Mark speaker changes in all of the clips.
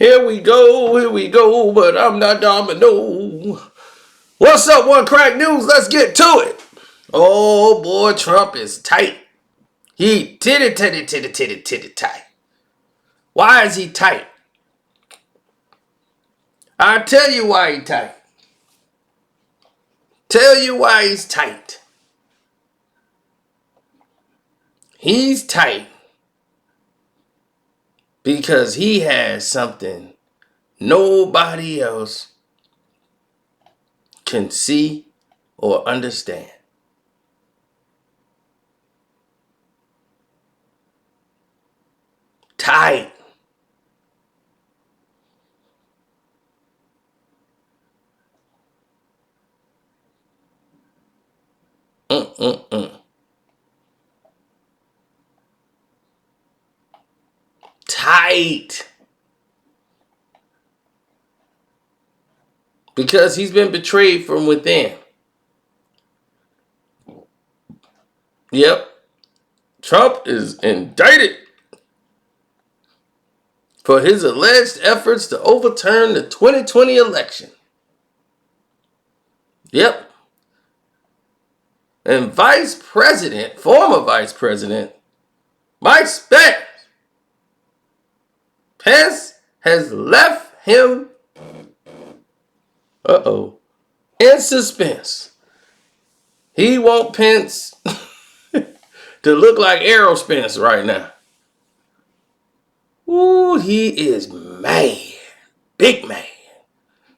Speaker 1: Here we go, but I'm not Domino. What's up, ONECRAKNEWS? Let's get to it. Oh boy, Trump is tight. He titty tight. Why is he tight? I'll tell you why he's tight. Tell you why he's tight. He's tight because he has something nobody else can see or understand. Tight. Tight. Because he's been betrayed from within. Yep. Trump is indicted for his alleged efforts to overturn the 2020 election. Yep. And former Vice President Mike Pence has left him in suspense. He wants Pence to look like Aerospence right now. Ooh, he is mad. Big mad.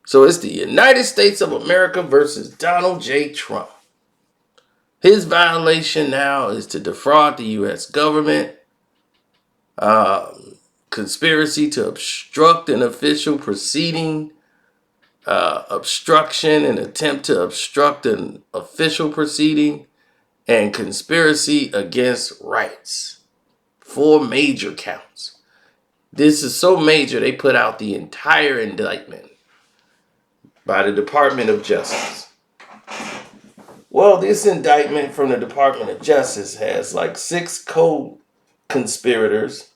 Speaker 1: So it's the United States of America versus Donald J. Trump. His violation now is to defraud the U.S. government, conspiracy to obstruct an official proceeding, obstruction, an attempt to obstruct an official proceeding, and conspiracy against rights. 4 major counts. This is so major, they put out the entire indictment by the Department of Justice. Well, this indictment from the Department of Justice has like 6 co-conspirators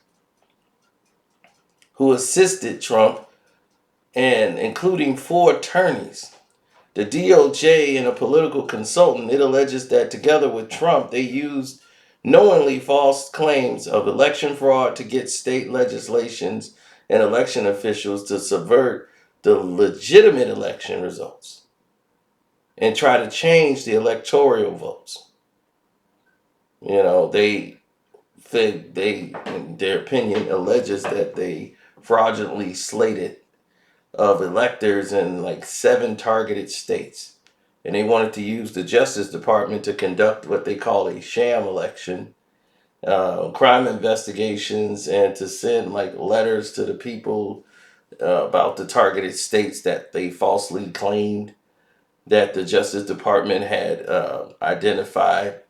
Speaker 1: who assisted Trump, and including 4 attorneys. The DOJ and a political consultant, it alleges that together with Trump, they used knowingly false claims of election fraud to get state legislations and election officials to subvert the legitimate election results and try to change the electoral votes. You know, they, in their opinion, alleges that they fraudulently slated of electors in like 7 targeted states. And they wanted to use the Justice Department to conduct what they call a sham election, crime investigations, and to send like letters to the people about the targeted states that they falsely claimed that the Justice Department had identified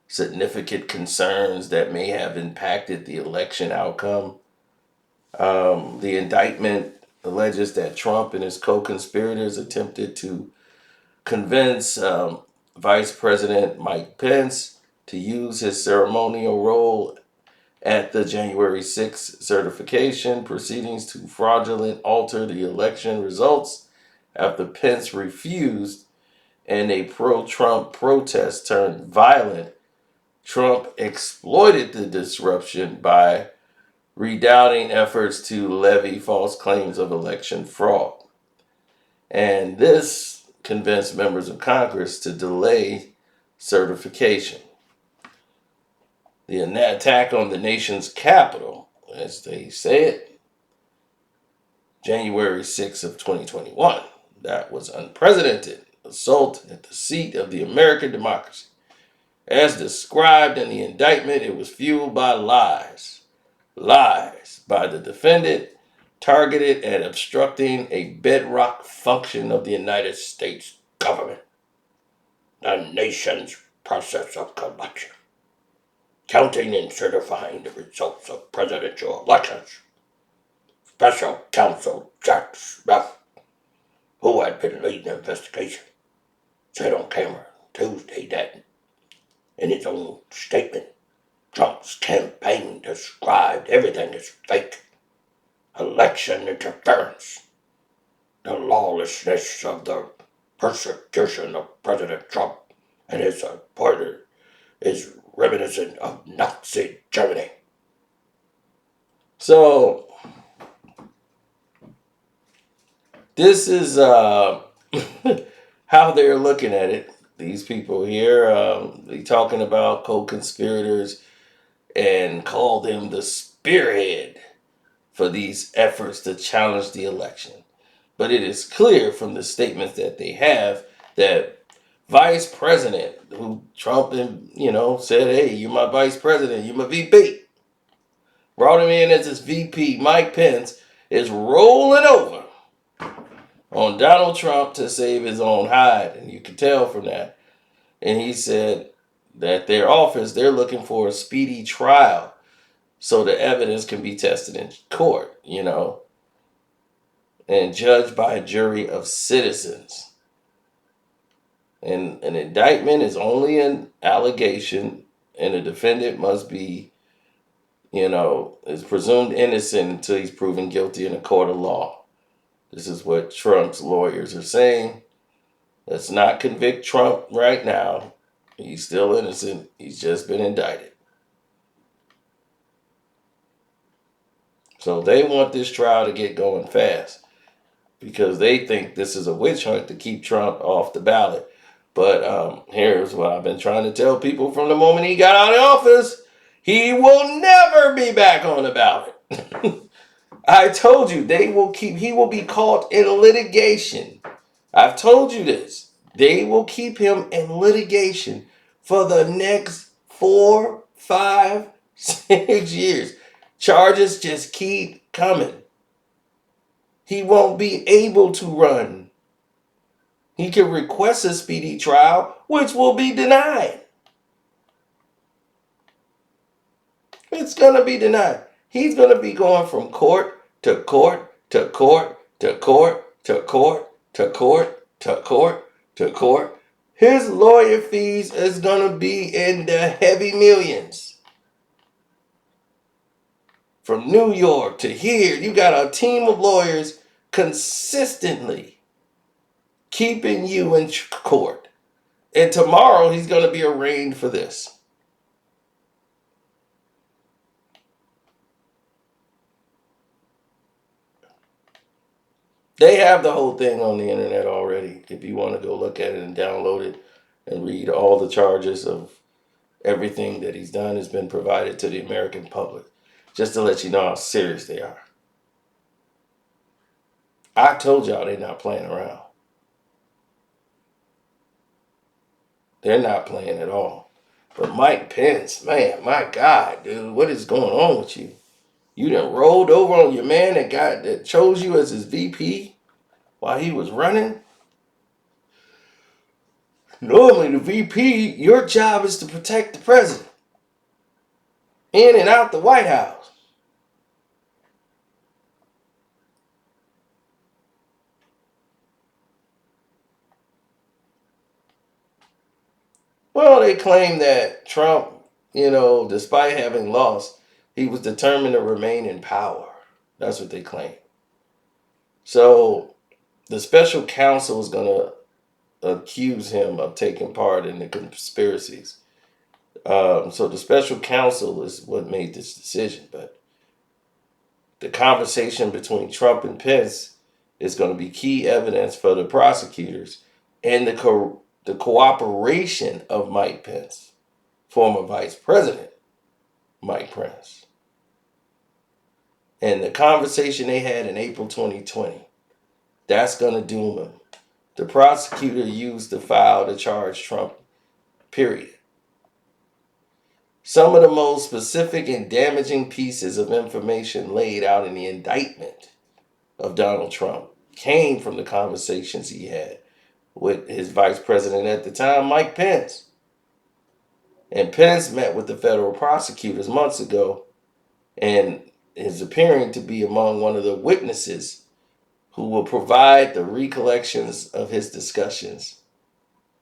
Speaker 1: significant concerns that may have impacted the election outcome. The indictment alleges that Trump and his co-conspirators attempted to convince Vice President Mike Pence to use his ceremonial role at the January 6th certification proceedings to fraudulently alter the election results after Pence refused and a pro-Trump protest turned violent. Trump exploited the disruption by redoubting efforts to levy false claims of election fraud. And this convinced members of Congress to delay certification. The attack on the nation's capital, as they said, January 6th of 2021, that was unprecedented assault at the seat of the American democracy. As described in the indictment, it was fueled by lies by the defendant targeted at obstructing a bedrock function of the United States government, the nation's process of collection, counting and certifying the results of presidential elections. Special counsel Jack Smith, who had been leading the investigation, said on camera Tuesday that, in his own statement, Trump's campaign described everything as fake, election interference, the lawlessness of the persecution of President Trump and his supporters is reminiscent of Nazi Germany. So this is how they're looking at it. These people here, they talking about co-conspirators and call them the spearhead for these efforts to challenge the election. But it is clear from the statements that they have that vice president, who Trump and said, hey, you're my vice president, you're my VP, brought him in as his VP, Mike Pence, is rolling over on Donald Trump to save his own hide. And you can tell from that. And he said that their office, they're looking for a speedy trial so the evidence can be tested in court, and judged by a jury of citizens. And an indictment is only an allegation, and the defendant must be, is presumed innocent until he's proven guilty in a court of law. This is what Trump's lawyers are saying. Let's not convict Trump right now. He's still innocent. He's just been indicted. So they want this trial to get going fast because they think this is a witch hunt to keep Trump off the ballot. But here's what I've been trying to tell people from the moment he got out of office. He will never be back on the ballot. I told you, he will be caught in litigation. I've told you this. They will keep him in litigation for the next 4, 5, 6 years. Charges just keep coming. He won't be able to run. He can request a speedy trial, which will be denied. It's going to be denied. He's going to be going from court to court to court to court to court to court to court to court. His lawyer fees is going to be in the heavy millions. From New York to here, you got a team of lawyers consistently keeping you in court. And tomorrow he's going to be arraigned for this. They have the whole thing on the internet already. If you want to go look at it and download it and read all the charges of everything that he's done has been provided to the American public. Just to let you know how serious they are. I told y'all they're not playing around. They're not playing at all. But Mike Pence, man, my God, dude, what is going on with you? You done rolled over on your man that chose you as his VP while he was running? Normally the VP, your job is to protect the president in and out the White House. Well, they claim that Trump, despite having lost, he was determined to remain in power. That's what they claim. So the special counsel is going to accuse him of taking part in the conspiracies. So the special counsel is what made this decision. But the conversation between Trump and Pence is going to be key evidence for the prosecutors and the cooperation of Mike Pence, former Vice President Mike Pence, and the conversation they had in April 2020. That's going to doom him. The prosecutor used the file to charge Trump, period. Some of the most specific and damaging pieces of information laid out in the indictment of Donald Trump came from the conversations he had with his vice president at the time, Mike Pence. And Pence met with the federal prosecutors months ago and is appearing to be among one of the witnesses who will provide the recollections of his discussions.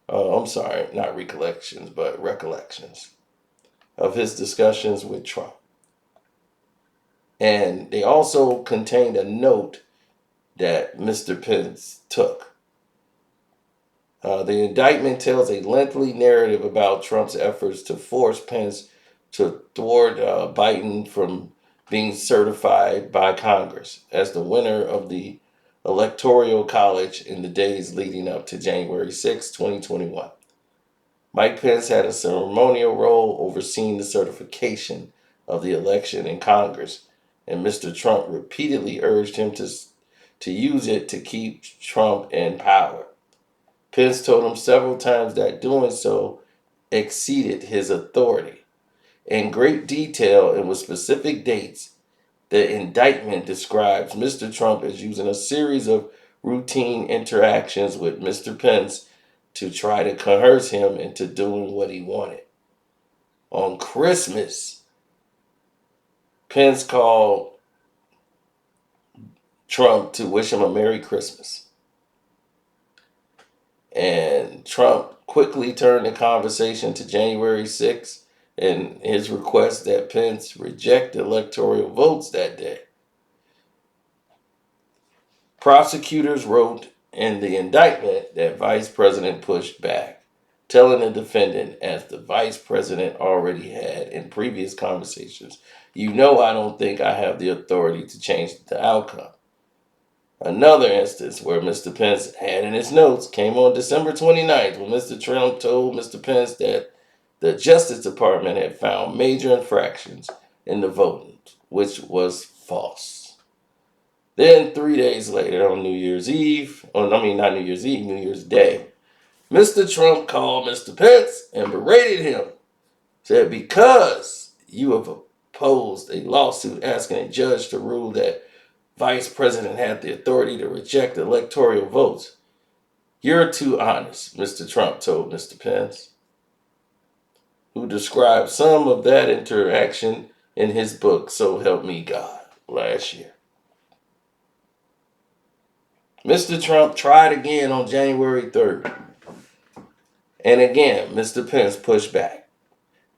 Speaker 1: I'm sorry, not recollections, but recollections of his discussions with Trump. And they also contained a note that Mr. Pence took. The indictment tells a lengthy narrative about Trump's efforts to force Pence to thwart Biden from being certified by Congress as the winner of the Electoral College in the days leading up to January 6, 2021. Mike Pence had a ceremonial role overseeing the certification of the election in Congress, and Mr. Trump repeatedly urged him to use it to keep Trump in power. Pence told him several times that doing so exceeded his authority. In great detail and with specific dates, the indictment describes Mr. Trump as using a series of routine interactions with Mr. Pence to try to coerce him into doing what he wanted. On Christmas, Pence called Trump to wish him a Merry Christmas. And Trump quickly turned the conversation to January 6th and his request that Pence reject electoral votes that day. Prosecutors wrote in the indictment that Vice President pushed back, telling the defendant, as the Vice President already had in previous conversations, "You know I don't think I have the authority to change the outcome." Another instance where Mr. Pence had in his notes came on December 29th when Mr. Trump told Mr. Pence that the Justice Department had found major infractions in the voting, which was false. Then 3 days later, on New Year's Eve, not New Year's Eve, New Year's Day, Mr. Trump called Mr. Pence and berated him. Said, "Because you have opposed a lawsuit asking a judge to rule that Vice President had the authority to reject electoral votes, you're too honest," Mr. Trump told Mr. Pence, who described some of that interaction in his book, So Help Me God, last year. Mr. Trump tried again on January 3rd. And again, Mr. Pence pushed back.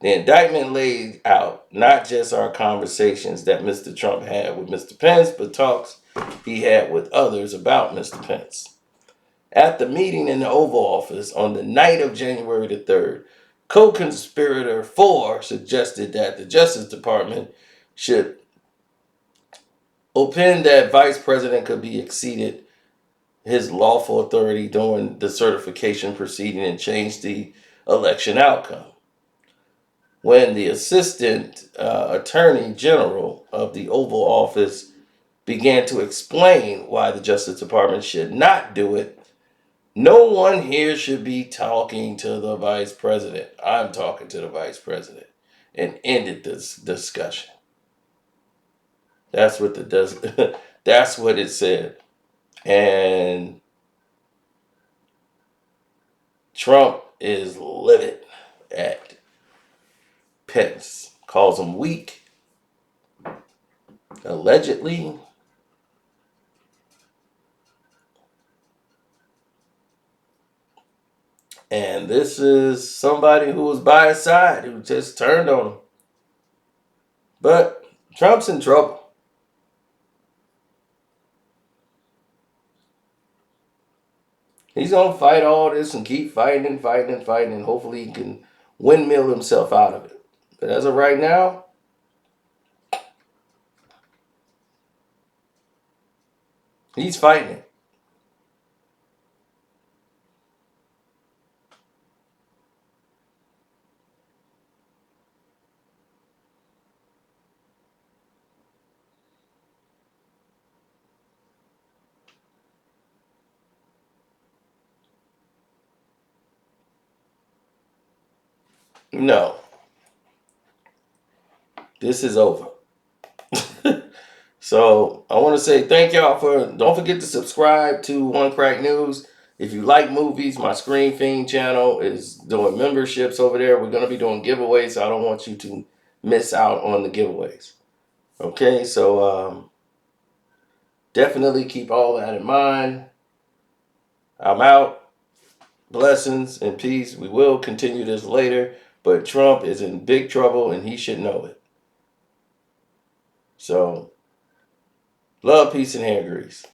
Speaker 1: The indictment laid out not just our conversations that Mr. Trump had with Mr. Pence, but talks he had with others about Mr. Pence. At the meeting in the Oval Office on the night of January the 3rd, co-conspirator 4 suggested that the Justice Department should opine that Vice President could be exceeded his lawful authority during the certification proceeding and change the election outcome. When the Assistant Attorney General of the Oval Office began to explain why the Justice Department should not do it, "No one here should be talking to the Vice President. I'm talking to the Vice President," and ended this discussion. That's what that's what it said. And Trump is livid at Pence, calls him weak, allegedly. And this is somebody who was by his side, who just turned on him. But Trump's in trouble. He's going to fight all this and keep fighting and fighting and fighting, and hopefully he can windmill himself out of it. But as of right now, he's fighting it. No, this is over. So I want to say thank y'all don't forget to subscribe to ONECRAKNEWS. If you like movies, my Screen Fiend channel is doing memberships over there. We're going to be doing giveaways, so I don't want you to miss out on the giveaways. Okay, so definitely keep all that in mind. I'm out. Blessings and peace. We will continue this later, but Trump is in big trouble and he should know it. So, love, peace, and hair grease.